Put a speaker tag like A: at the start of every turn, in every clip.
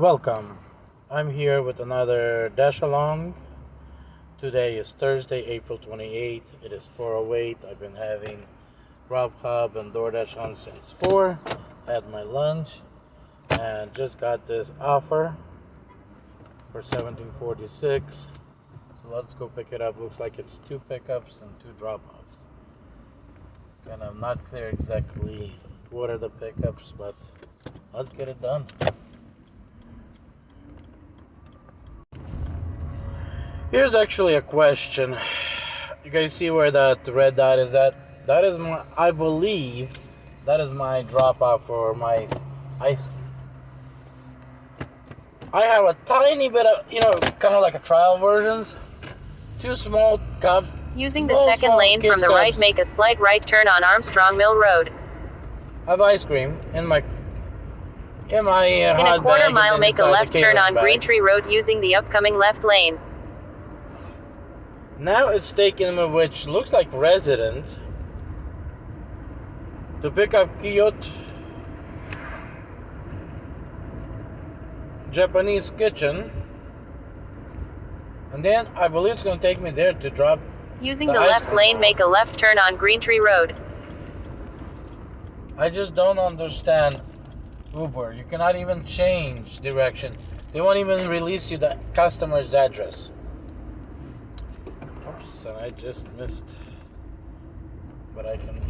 A: Welcome. I'm here with another dash along. Today is Thursday, April 28th. It is 4:08. I've been having Grubhub and DoorDash on since 4. Had my lunch and just got this offer for $17.46. So let's go pick it up. Looks like it's 2 pickups and 2 drop-offs. Kind of not clear exactly what are the pickups, but let's get it done. Here's actually a question. You guys see where that red dot is at? That is my, I believe, that is my drop off for my ice. I have a tiny bit of, kind of like a trial versions. 2 small cups.
B: Using the second lane from the right, make a slight right turn on Armstrong Mill Road.
A: Have ice cream in my
B: In a quarter mile, make a left turn on Greentree Road using the upcoming left lane.
A: Now it's taking me, which looks like residents, to pick up Kyoto Japanese kitchen, and then I believe it's going to take me there to drop.
B: Using the left lane, make a left turn on Greentree Road.
A: I just don't understand Uber. You cannot even change direction. They won't even release you the customer's address. Oops, and I just missed. But I can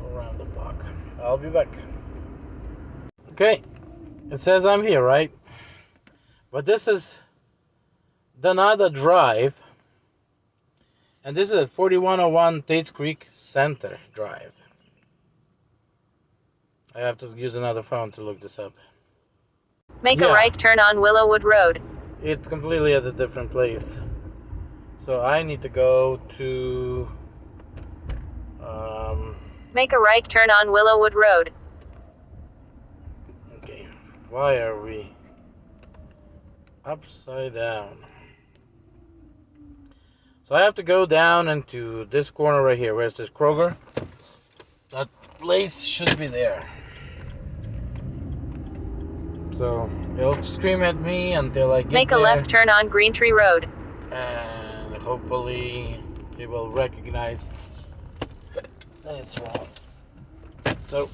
A: go around the block. I'll be back. Okay, it says I'm here, right? But this is Donada Drive. And this is at 4101 Tates Creek Center Drive. I have to use another phone to look this up.
B: Make a right turn on Willowwood Road.
A: It's completely at a different place. So I need to go to...
B: Make a right turn on Willowwood Road.
A: Okay, why are we upside down? So I have to go down into this corner right here. Where's this Kroger? That place should be there. So it'll scream at me until I get there.
B: Make a left turn on Greentree Road.
A: And hopefully it will recognize that it's wrong. So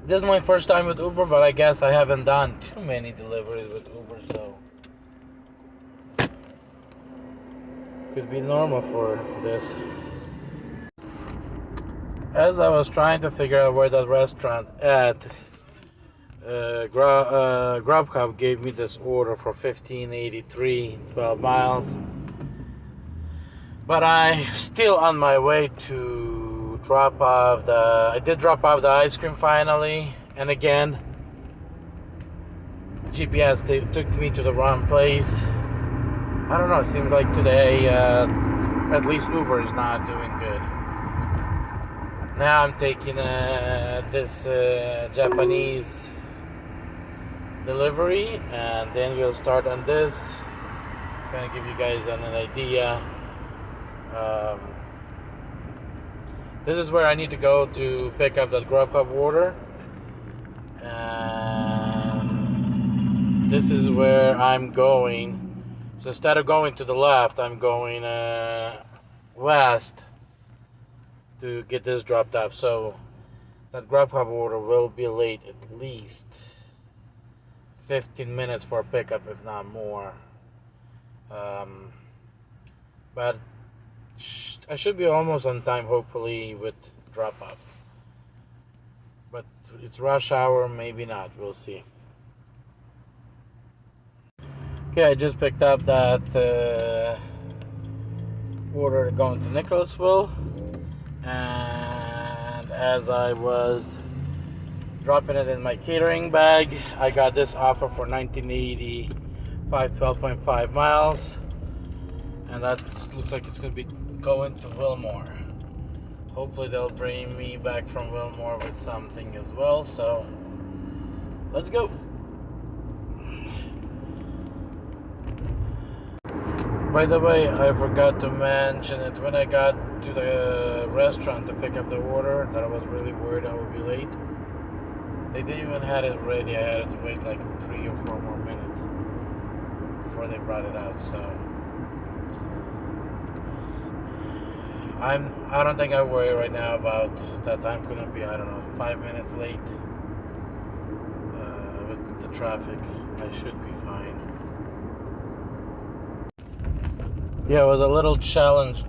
A: this is my first time with Uber, but I guess I haven't done too many deliveries with Uber, so could be normal for this. As I was trying to figure out where that restaurant at, Grubhub gave me this order for $15.83, 12 miles. But I still on my way to drop off I did drop off the ice cream finally, and again GPS took me to the wrong place. I don't know, it seems like today at least Uber is not doing good. Now I'm taking this Japanese delivery, and then we'll start on this. Kind of give you guys an idea. This is where I need to go to pick up that Grubhub order, and this is where I'm going. So instead of going to the left, I'm going west to get this dropped off. So that Grubhub order will be late at least 15 minutes for a pickup, if not more. But I should be almost on time, hopefully, with drop off. But it's rush hour, maybe not. We'll see. Okay, I just picked up that order going to Nicholasville, and as I was dropping it in my catering bag, I got this offer for $19.85, 12.5 miles, and that looks like it's going to be going to Wilmore. Hopefully they'll bring me back from Wilmore with something as well, so let's go. By the way, I forgot to mention it when I got to the restaurant to pick up the order that I was really worried I would be late. They didn't even had it ready. I had to wait like 3 or 4 more minutes before they brought it out. So I don't think I worry right now about that I'm gonna be, I don't know, 5 minutes late with the traffic. I should be fine. Yeah, it was a little challenge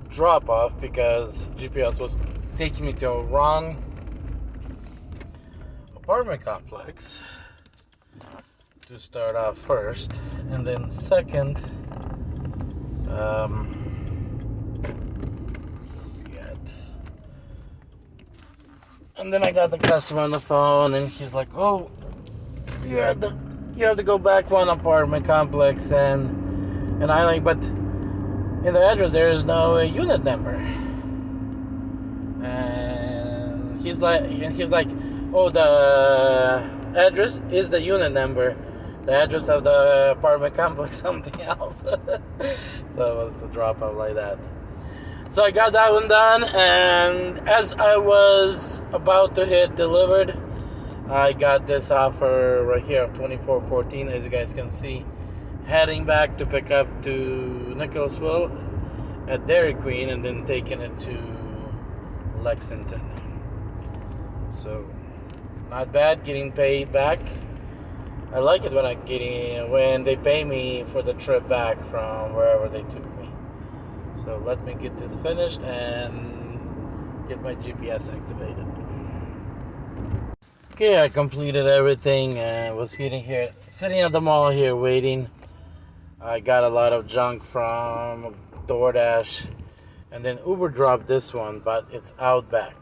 A: drop off because GPS was taking me to a wrong apartment complex to start off first, and then second, and then I got the customer on the phone, and he's like, "Oh, you have to go back one apartment complex," and I like, but in the address there is no unit number, and he's like, "Oh, the address is the unit number. The address of the apartment complex something else." So it was the drop off like that. So I got that one done, and as I was about to hit delivered, I got this offer right here of $24.14, as you guys can see, heading back to pick up to Nicholasville at Dairy Queen, and then taking it to Lexington. So not bad, getting paid back. I like it when they pay me for the trip back from wherever they took me. So let me get this finished and get my GPS activated. Okay, I completed everything and was sitting at the mall here waiting. I got a lot of junk from DoorDash, and then Uber dropped this one, but it's Outback.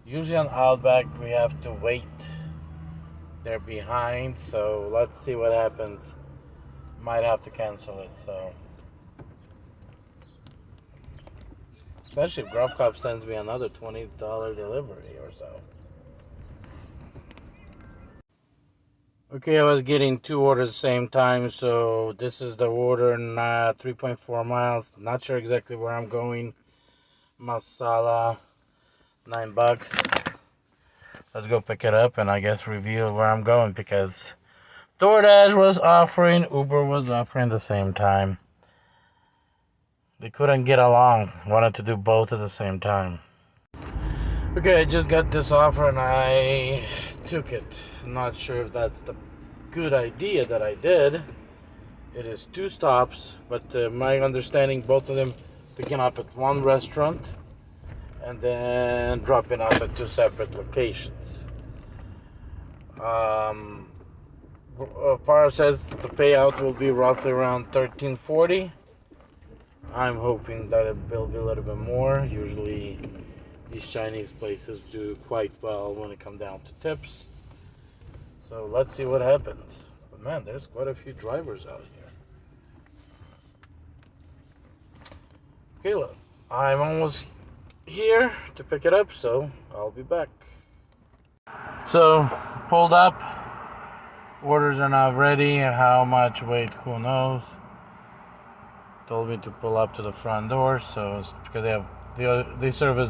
A: Usually on Outback we have to wait. They're behind, so let's see what happens. Might have to cancel it, so. Especially if Grubhub sends me another $20 delivery or so. Okay, I was getting 2 orders at the same time, so this is the order, 3.4 miles. Not sure exactly where I'm going. Masala, $9. Let's go pick it up and I guess reveal where I'm going, because DoorDash was offering, Uber was offering the same time. They couldn't get along. Wanted to do both at the same time. Okay, I just got this offer and I took it. Not sure if that's the good idea that I did. It is 2 stops, but my understanding, both of them picking up at one restaurant and then dropping off at 2 separate locations. Par says the payout will be roughly around $13.40. I'm hoping that it will be a little bit more. Usually these Chinese places do quite well when it comes down to tips. So let's see what happens. But man, there's quite a few drivers out here. Okay, look, I'm almost here to pick it up, so I'll be back. So, pulled up. Orders are not ready. How much weight, who knows. Told me to pull up to the front door, so it's because they service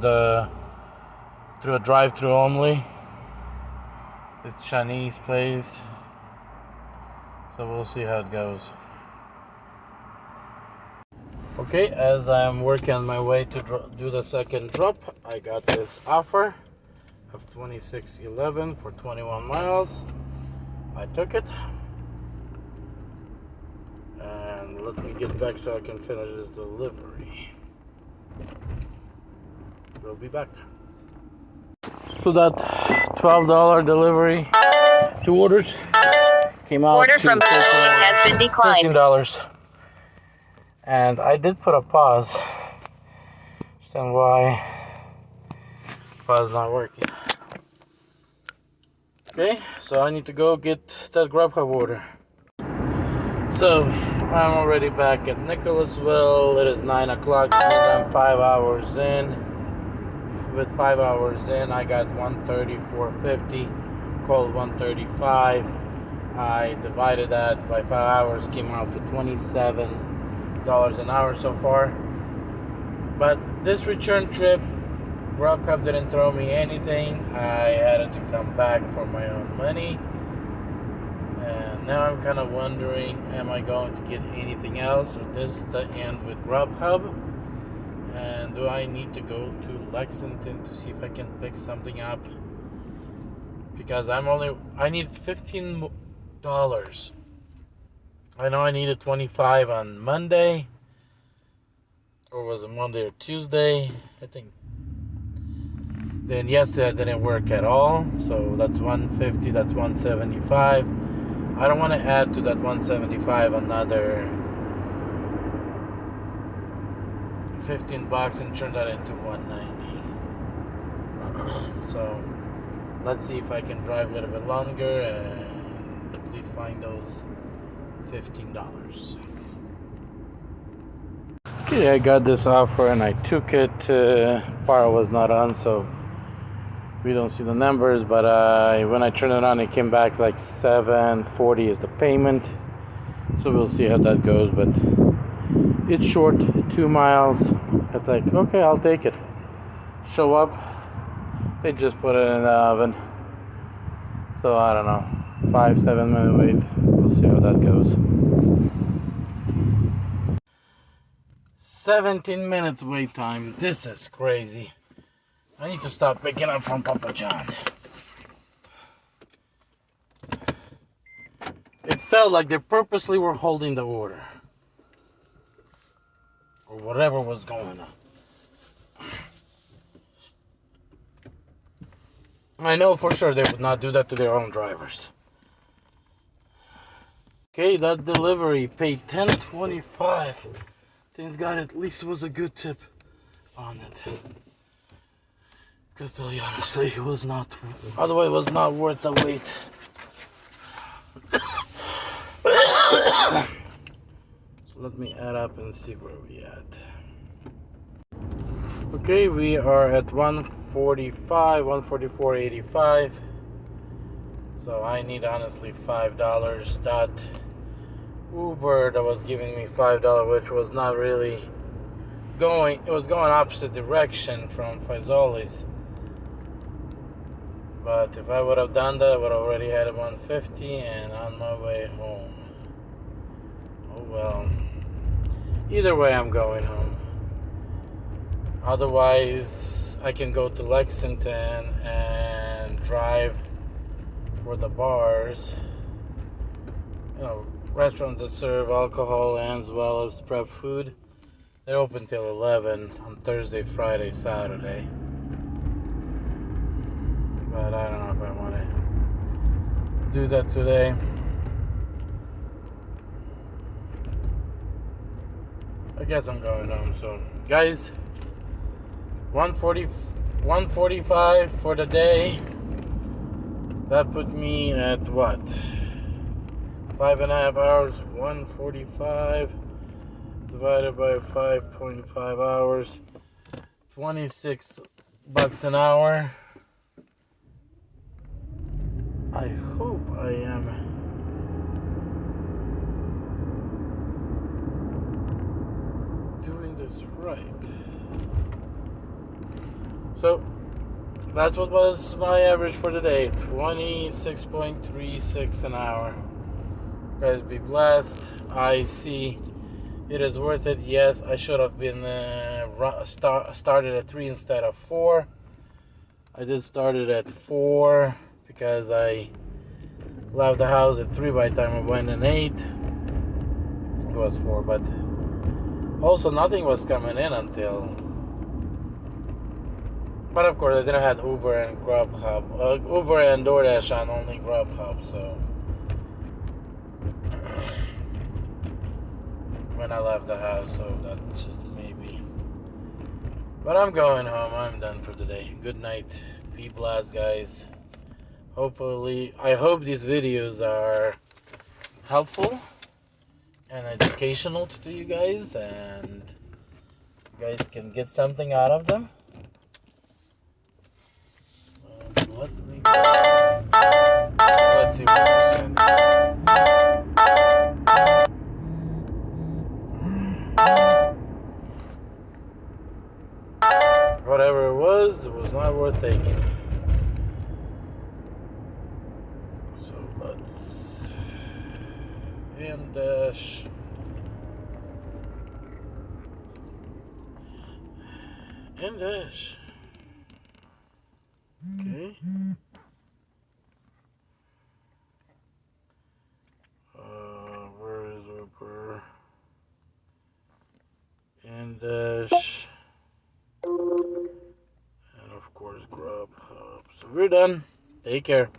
A: through a drive-through only. It's Chinese place, so we'll see how it goes. Okay, as I'm working on my way to do the second drop, I got this offer of $26.11 for 21 miles. I took it. And let me get back so I can finish this delivery. We'll be back. So that $12 delivery, 2 orders, came out
B: Order from Chinese has been declined.
A: $13. And I did put a pause. Understand why pause not working. Okay, so I need to go get that Grubhub order. So I'm already back at Nicholasville. It is 9 o'clock. I'm 5 hours in. With 5 hours in, I got $134.50. Called $135. I divided that by 5 hours, came out to $27 an hour so far. But this return trip Grubhub didn't throw me anything. I had to come back for my own money. And now I'm kind of wondering, am I going to get anything else? Or this the end with Grubhub? And do I need to go to Lexington to see if I can pick something up? Because I need $15. I know I needed 25 on Monday. Or was it Monday or Tuesday? I think. Then yesterday that didn't work at all. So that's 150, that's 175. I don't want to add to that 175 another $15 and turn that into 190. So let's see if I can drive a little bit longer and at least find those $15. Okay, I got this offer and I took it. Power was not on, so we don't see the numbers, but when I turned it on, it came back like $7.40 is the payment. So we'll see how that goes, but it's short, 2 miles. I think, okay, I'll take it. Show up, they just put it in the oven. So I don't know, 5-7 minute wait. We'll see how that goes. 17 minutes wait time. This is crazy. I need to stop picking up from Papa John. It felt like they purposely were holding the order. Or whatever was going on. I know for sure they would not do that to their own drivers. Okay, that delivery paid $10.25. Thanks God, at least it was a good tip on it. Because to be honestly, it was not. Otherwise, it was not worth the wait. So let me add up and see where we at. Okay, we are at 144.85. So I need honestly $5. That Uber that was giving me $5, which was not really going. It was going opposite direction from Faizzoli's. But if I would have done that, I would have already had 150 and on my way home. Oh well. Either way, I'm going home. Otherwise, I can go to Lexington and drive for the bars. You know, restaurants that serve alcohol and as well as prep food. They're open till 11 on Thursday, Friday, Saturday. But I don't know if I want to do that today. I guess I'm going home. So, guys, 145 for the day. That put me at what? 5.5 hours. 145 divided by 5.5 hours. $26 an hour. I hope I am doing this right. So that's what was my average for the day. 26.36 an hour. Guys, be blessed. I see it is worth it. Yes, I should have been started at 3 instead of 4. I did start it at 4 because I left the house at 3 by the time I went in 8. It was 4, but also nothing was coming in until. But of course, I didn't have Uber and Grubhub. Uber and DoorDash on only Grubhub, so. When I left the house, so that's just maybe. But I'm going home. I'm done for today. Good night. Be blessed, guys. Hopefully, I hope these videos are helpful and educational to you guys, and you guys can get something out of them. Let's see what they're saying. Whatever it was was not worth taking. So let's dash. Dash. Okay. Where is Uber? Dash. And of course Grubhub. So we're done. Take care.